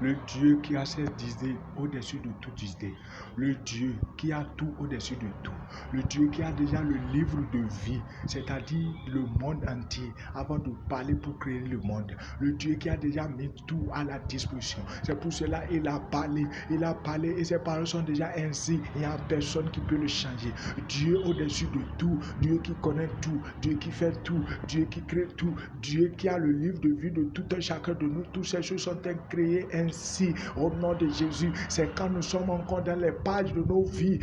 Le Dieu qui a cette idée au-dessus de toute idée. Le Dieu qui a tout au-dessus de tout. Le Dieu qui a déjà le livre de vie, c'est-à-dire le monde entier, avant de parler pour créer le monde. Le Dieu qui a déjà mis tout à la disposition. C'est pour cela qu'il a parlé et ses paroles sont déjà ainsi. Il n'y a personne qui peut le changer. Dieu au-dessus de tout, Dieu qui connaît tout, Dieu qui fait tout, Dieu qui crée tout, Dieu qui a le livre de vie de tout un chacun de nous. Toutes ces choses sont créées ainsi au nom de Jésus. C'est quand nous sommes encore dans les pages de nos vies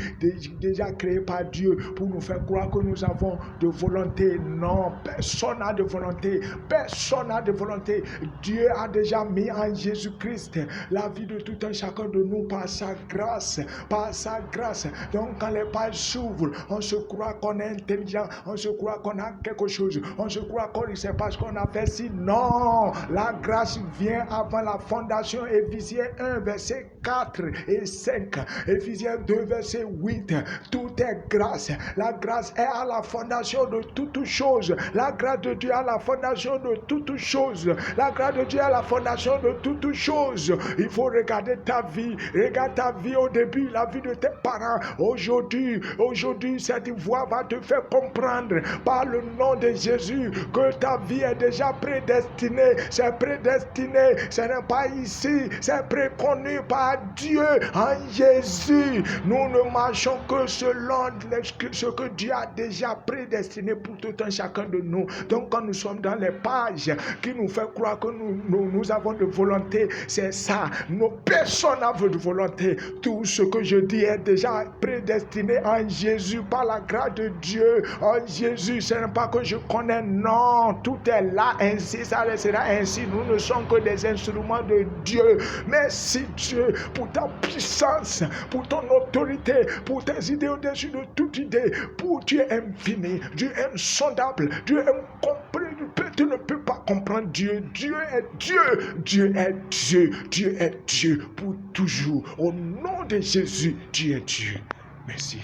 déjà créées par Dieu pour nous faire croire que nous avons de volonté. Non, personne n'a de volonté. Personne n'a de volonté. Dieu a déjà mis en Jésus-Christ la vie de tout un chacun de nous par sa grâce. Par sa grâce. Donc quand les pages s'ouvrent, on se croit qu'on est intelligent, on se croit qu'on a quelque chose, on se croit qu'on ne sait pas ce qu'on a fait. Si non, la grâce vient avant la fondation. Éphésiens 1, verset 4 et 5. Éphésiens 2, verset 8. Tout est grâce. La grâce est à la fondation de toutes choses. La grâce de Dieu est à la fondation de toutes choses. La grâce de Dieu est à la fondation de toutes choses. Il faut regarder ta vie. Regarde ta vie au début, la vie de tes parents. Aujourd'hui, cette voix va te faire comprendre par le nom de Jésus que ta vie est déjà prédestinée. C'est prédestiné. Ce n'est pas ici. C'est préconnu par Dieu en Jésus. Nous ne marchons que selon ce que Dieu a déjà prédestiné pour tout un chacun de nous. Donc quand nous sommes dans les pages qui nous fait croire que nous avons de volonté, c'est ça. Personne n'a de volonté. Tout ce que je dis est déjà prédestiné en Jésus par la grâce de Dieu. En Jésus, ce n'est pas que je connais, non. Tout est là ainsi, ça restera ainsi. Nous ne sommes que des instruments de Dieu. Merci Dieu pour ta puissance, pour ton autorité, pour tes idées au-dessus de toute idée, pour Dieu infini, Dieu insondable, Dieu incompris. Tu ne peux pas comprendre Dieu. Dieu est Dieu. Dieu est Dieu. Dieu est Dieu pour toujours. Au nom de Jésus, Dieu est Dieu. Merci.